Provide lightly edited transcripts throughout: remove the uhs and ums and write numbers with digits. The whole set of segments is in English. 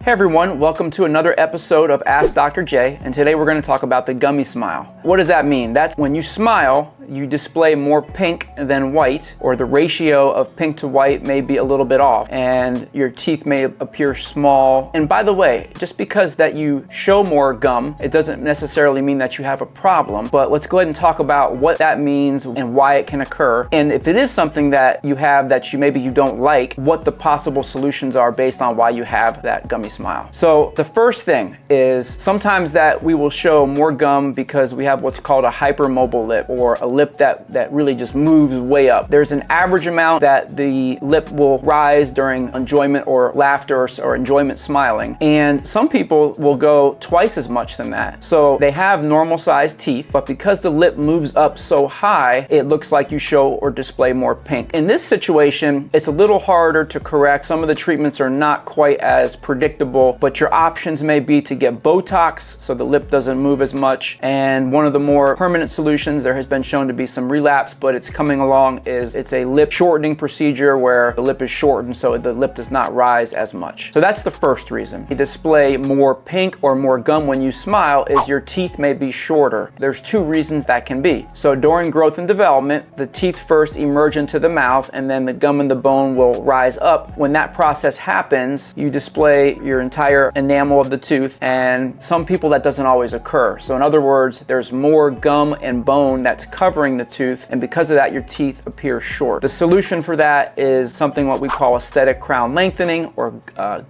Hey everyone, welcome to another episode of Ask Dr. J, and today we're going to talk about the gummy smile. What does that mean? That's when you smile, you display more pink than white, or the ratio of pink to white may be a little bit off, and your teeth may appear small. And by the way, just because that you show more gum, it doesn't necessarily mean that you have a problem, but let's go ahead and talk about what that means and why it can occur. And if it is something that you have that maybe you don't like, what the possible solutions are based on why you have that gummy smile. So the first thing is sometimes that we will show more gum because we have what's called a hypermobile lip, or a lip that really just moves way up. There's an average amount that the lip will rise during enjoyment or laughter or enjoyment smiling, and some people will go twice as much than that. So they have normal sized teeth, but because the lip moves up so high, it looks like you show or display more pink. In this situation, it's a little harder to correct. Some of the treatments are not quite as predictable, but your options may be to get Botox so the lip doesn't move as much. And one of the more permanent solutions, there has been shown to be some relapse, but it's coming along, is it's a lip shortening procedure where the lip is shortened so the lip does not rise as much. So that's the first reason. You display more pink or more gum when you smile is your teeth may be shorter. There's two reasons that can be. So during growth and development, the teeth first emerge into the mouth and then the gum and the bone will rise up. When that process happens, you display your entire enamel of the tooth, and some people that doesn't always occur. So in other words, there's more gum and bone that's covering the tooth, and because of that your teeth appear short. The solution for that is something what we call aesthetic crown lengthening, or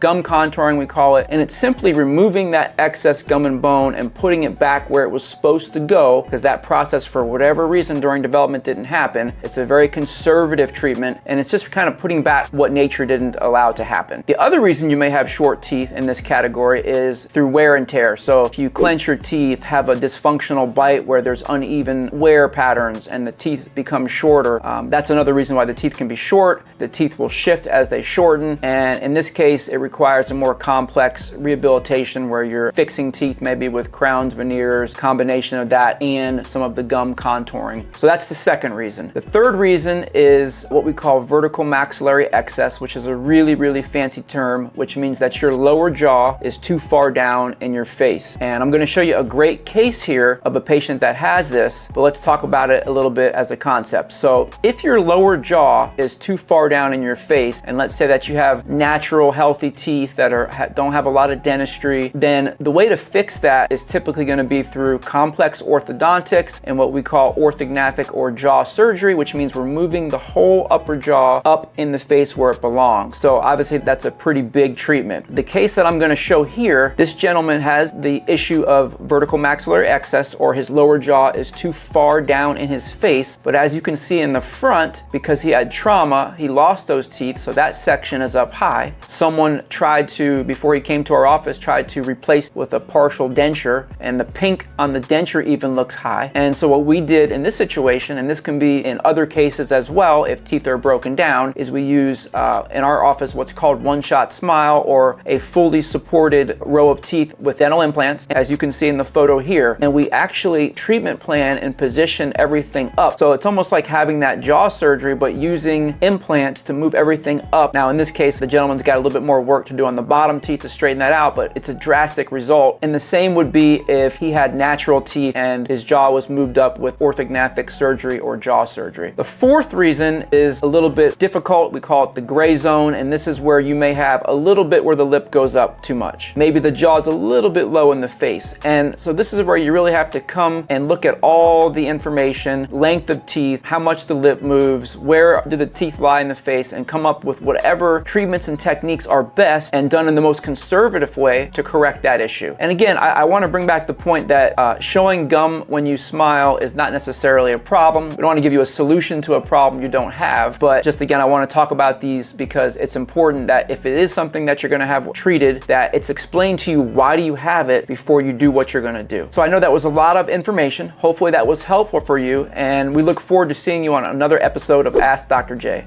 gum contouring we call it, and it's simply removing that excess gum and bone and putting it back where it was supposed to go, because that process for whatever reason during development didn't happen. It's a very conservative treatment, and it's just kind of putting back what nature didn't allow to happen. The other reason you may have short teeth in this category is through wear and tear. So if you clench your teeth, have a dysfunctional bite where there's uneven wear patterns and the teeth become shorter, that's another reason why the teeth can be short. The teeth will shift as they shorten, and in this case it requires a more complex rehabilitation where you're fixing teeth maybe with crowns, veneers, combination of that and some of the gum contouring. So that's the second reason. The third reason is what we call vertical maxillary excess, which is a really fancy term, which means that your lower jaw is too far down in your face. And I'm going to show you a great case here of a patient that has this, but let's talk about it a little bit as a concept. So if your lower jaw is too far down in your face, and let's say that you have natural healthy teeth that don't have a lot of dentistry, then the way to fix that is typically going to be through complex orthodontics and what we call orthognathic or jaw surgery, which means we're moving the whole upper jaw up in the face where it belongs. So obviously that's a pretty big treatment. The case that I'm going to show here, this gentleman has the issue of vertical maxillary excess, or his lower jaw is too far down in his face, but as you can see in the front, because he had trauma, he lost those teeth, so that section is up high. Someone tried to, before he came to our office, tried to replace with a partial denture, and the pink on the denture even looks high. And so what we did in this situation, and this can be in other cases as well if teeth are broken down, is we use in our office what's called one-shot smile, or a fully supported row of teeth with dental implants, as you can see in the photo here. And we actually treatment plan and position everything up. So it's almost like having that jaw surgery, but using implants to move everything up. Now in this case, the gentleman's got a little bit more work to do on the bottom teeth to straighten that out, but it's a drastic result. And the same would be if he had natural teeth and his jaw was moved up with orthognathic surgery or jaw surgery. The fourth reason is a little bit difficult. We call it the gray zone, and this is where you may have a little bit where the lip goes up too much. Maybe the jaw's a little bit low in the face. And so this is where you really have to come and look at all the information, length of teeth, how much the lip moves, where do the teeth lie in the face, and come up with whatever treatments and techniques are best and done in the most conservative way to correct that issue. And again, I want to bring back the point that showing gum when you smile is not necessarily a problem. We don't want to give you a solution to a problem you don't have, but just again, I want to talk about these because it's important that if it is something that you're going to have treated, that it's explained to you why do you have it before you do what you're going to do. So I know that was a lot of information. Hopefully that was helpful for you, and we look forward to seeing you on another episode of Ask Dr. J.